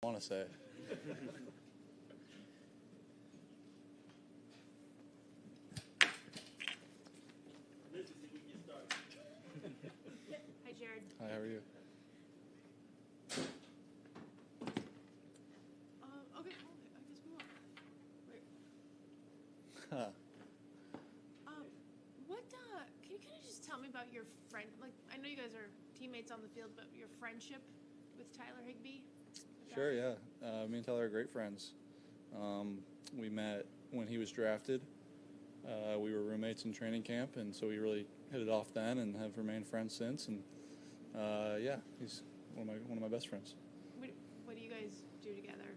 want to say it. Hi, Jared. Hi, how are you? Okay, I guess we will. Wait. Can you kind of just tell me about your friend? Like, I know you guys are teammates on the field, but your friendship with Tyler Higbee? Sure, yeah. Me and Tyler are great friends. We met when he was drafted. We were roommates in training camp, and so we really hit it off then and have remained friends since. And yeah, he's one of my best friends. What do you guys do together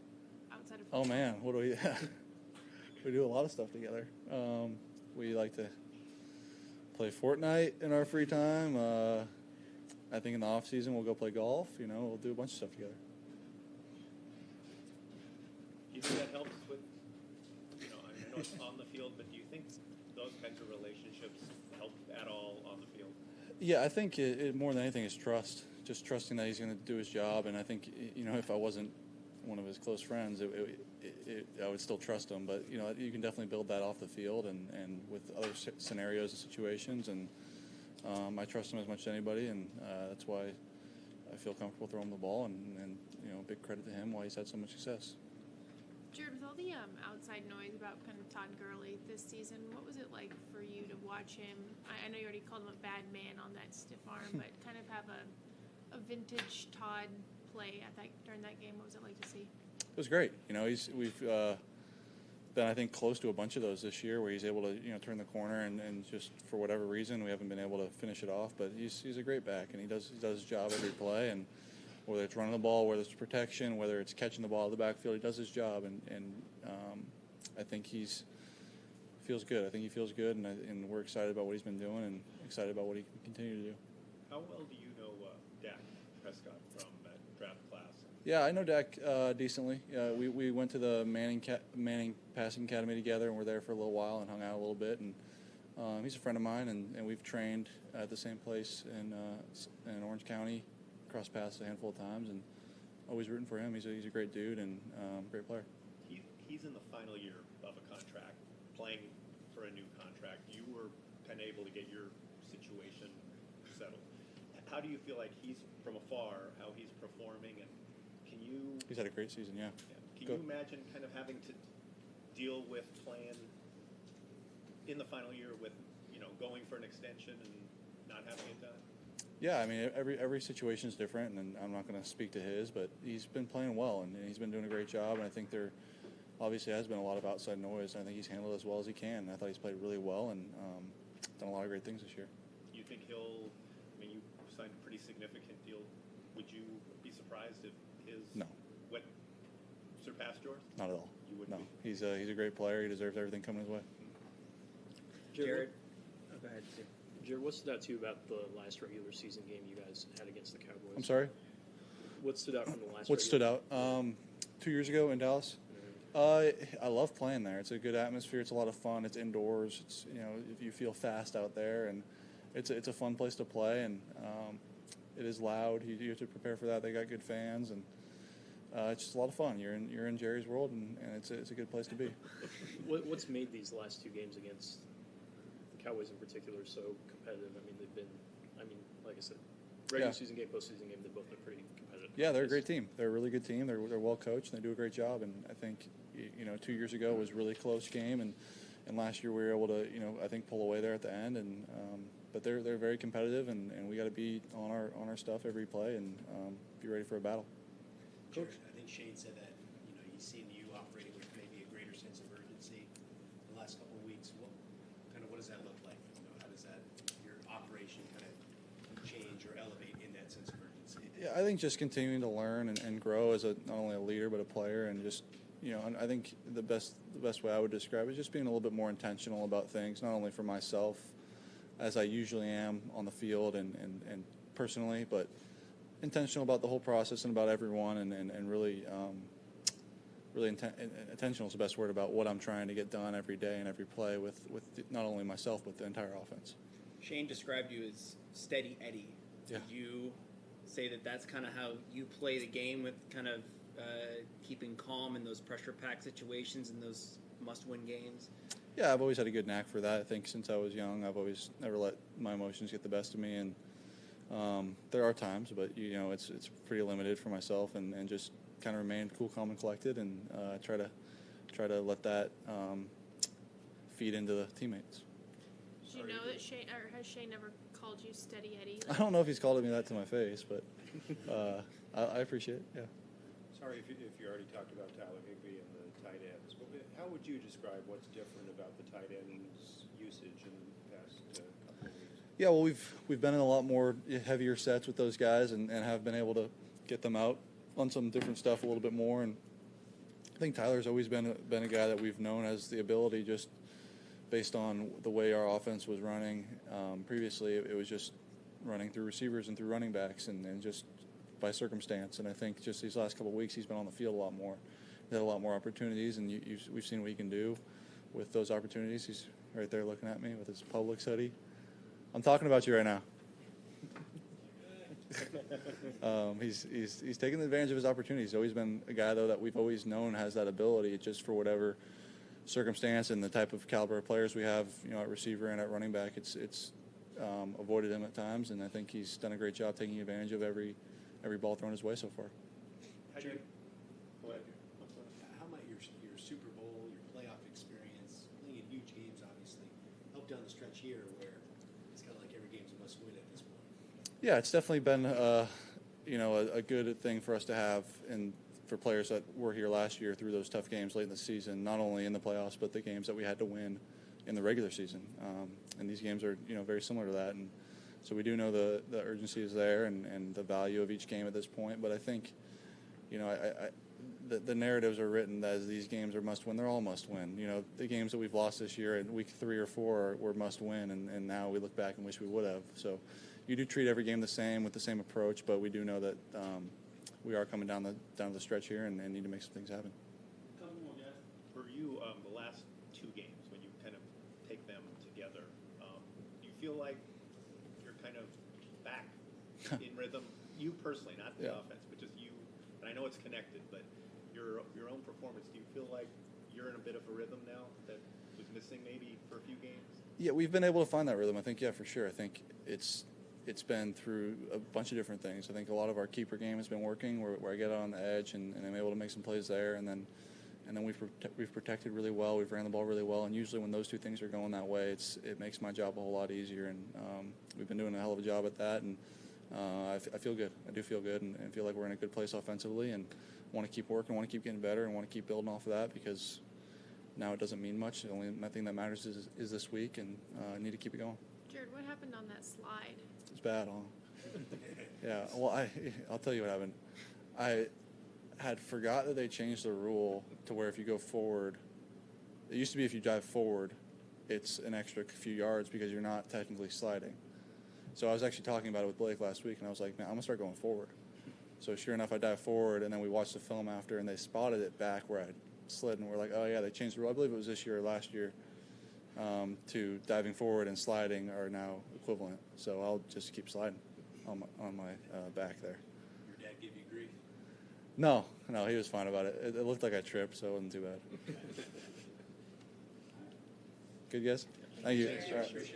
outside of football? Oh man, what do we? We do a lot of stuff together. We like to play Fortnite in our free time. I think in the off season we'll go play golf. We'll do a bunch of stuff together. Do you think that helps with, I know it's on the field, but do you think those kinds of relationships help at all on the field? Yeah, I think it more than anything is trust. Just trusting that he's going to do his job. And I think, if I wasn't one of his close friends, I would still trust him. But, you can definitely build that off the field and with other scenarios and situations. And I trust him as much as anybody, and that's why I feel comfortable throwing the ball. And big credit to him why he's had so much success. Jared, with all the outside noise about kind of Todd Gurley this season, what was it like for you to watch him? I know you already called him a bad man on that stiff arm, but kind of have a vintage Todd play during that game. What was it like to see? It was great. We've been, I think, close to a bunch of those this year where he's able to turn the corner and just for whatever reason we haven't been able to finish it off. But he's a great back, and he does his job every play. And whether it's running the ball, whether it's protection, whether it's catching the ball out of the backfield, he does his job, and I think feels good. I think he feels good, and we're excited about what he's been doing and excited about what he can continue to do. How well do you know Dak Prescott from that draft class? Yeah, I know Dak decently. We went to the Manning Passing Academy together, and we're there for a little while and hung out a little bit. And he's a friend of mine, and we've trained at the same place in Orange County. Crossed paths a handful of times, and always rooting for him. He's a great dude and great player. He's in the final year of a contract, playing for a new contract. You were kind of able to get your situation settled. How do you feel like he's from afar, how he's performing, and can you? He's had a great season, yeah. Can you imagine kind of having to deal with playing in the final year with going for an extension and not having it done? Yeah, I mean, every situation is different, and I'm not going to speak to his, but he's been playing well, and he's been doing a great job, and I think there obviously has been a lot of outside noise, and I think he's handled it as well as he can. I thought he's played really well and done a lot of great things this year. You think you signed a pretty significant deal. Would you be surprised if his surpassed yours? Not at all. You wouldn't No. be? He's a great player. He deserves everything coming his way. Jared? Go ahead. Jared, what stood out to you about the last regular season game you guys had against the Cowboys? I'm sorry? What stood out from the last What stood out? 2 years ago in Dallas? I love playing there. It's a good atmosphere. It's a lot of fun. It's indoors. It's if you feel fast out there, and it's a fun place to play. And it is loud. You have to prepare for that. They got good fans, and it's just a lot of fun. You're in Jerry's world, and it's a good place to be. What's made these last two games against the Cowboys in particular so competitive? I mean, they've been. Like I said, regular season game, postseason game, they've both been pretty competitive. Yeah, they're a great team. They're a really good team. They're well coached, and they do a great job. And I think 2 years ago was a really close game, and last year we were able to I think pull away there at the end. And but they're very competitive, and we got to be on our stuff every play and be ready for a battle. Coach, I think Shane said that he's seen you operating with maybe a greater sense of urgency the last couple of weeks. What does that look like? How does that your operation kind of change or elevate in that sense of urgency? Yeah, I think just continuing to learn and grow as not only a leader but a player, and just I think the best way I would describe it is just being a little bit more intentional about things, not only for myself as I usually am on the field and personally, but intentional about the whole process and about everyone, and really intentional is the best word about what I'm trying to get done every day and every play with not only myself but the entire offense. Shane described you as Steady Eddie. Yeah. Would you say that that's kind of how you play the game with kind of keeping calm in those pressure-packed situations and those must-win games? Yeah, I've always had a good knack for that. I think since I was young, I've always never let my emotions get the best of me, and there are times, but it's pretty limited for myself, and just kind of remain cool, calm, and collected, and try to let that feed into the teammates. Did you know that Shane, or has Shane ever called you Steady Eddie? I don't know if he's called me that to my face, but I appreciate it. Yeah. Sorry if you already talked about Tyler Higbee and the tight ends. How would you describe what's different about the tight ends usage in the past couple of weeks? Yeah, well, we've been in a lot more heavier sets with those guys, and have been able to get them out on some different stuff a little bit more. And I think Tyler's always been a guy that we've known has the ability, just based on the way our offense was running. Previously, it was just running through receivers and through running backs, and just by circumstance. And I think just these last couple of weeks, he's been on the field a lot more. He's had a lot more opportunities, and we've seen what he can do with those opportunities. He's right there looking at me with his Publix hoodie. I'm talking about you right now. He's taken advantage of his opportunities. He's always been a guy, though, that we've always known has that ability. It's just for whatever circumstance and the type of caliber of players we have, at receiver and at running back, it's avoided him at times, and I think he's done a great job taking advantage of every ball thrown his way so far. How do you, go ahead. How might your Super Bowl, your playoff experience, playing in huge games, obviously, help down the stretch here where it's kind of like every game's a must-win at this point? Yeah, it's definitely been a good thing for us to have, and for players that were here last year through those tough games late in the season, not only in the playoffs but the games that we had to win in the regular season. And these games are very similar to that, and so we do know the urgency is there and the value of each game at this point. But I think the narratives are written as these games are must win. They're all must win. The games that we've lost this year in week 3 or 4 were must win, and now we look back and wish we would have. So you do treat every game the same with the same approach, but we do know that we are coming down the stretch here and need to make some things happen. For you, the last 2 games, when you kind of take them together, do you feel like you're kind of back in rhythm? You personally, not the offense, but just you. And I know it's connected, but your own performance, do you feel like you're in a bit of a rhythm now that was missing maybe for a few games? Yeah, we've been able to find that rhythm. I think, for sure. I think it's been through a bunch of different things. I think a lot of our keeper game has been working, where I get on the edge and I'm able to make some plays there, and then we've protected really well. We've ran the ball really well, and usually when those two things are going that way, it makes my job a whole lot easier. And we've been doing a hell of a job at that, and I feel good. I do feel good, and feel like we're in a good place offensively, and want to keep working, want to keep getting better, and want to keep building off of that, because now it doesn't mean much. The only thing that matters is this week, and I need to keep it going. Jared, what happened on that slide? It's bad, huh? Yeah, well, I'll tell you what happened. I had forgot that they changed the rule to where if you go forward, it used to be if you dive forward, it's an extra few yards because you're not technically sliding. So I was actually talking about it with Blake last week, and I was like, man, I'm going to start going forward. So sure enough, I dive forward, and then we watched the film after, and they spotted it back where I slid, and we're like, oh, yeah, they changed the rule. I believe it was this year or last year. To diving forward and sliding are now equivalent. So I'll just keep sliding on my back there. Your dad give you grief? No, he was fine about it. It looked like I tripped, so it wasn't too bad. Good guess? Thank you. Thanks, All right. Josh.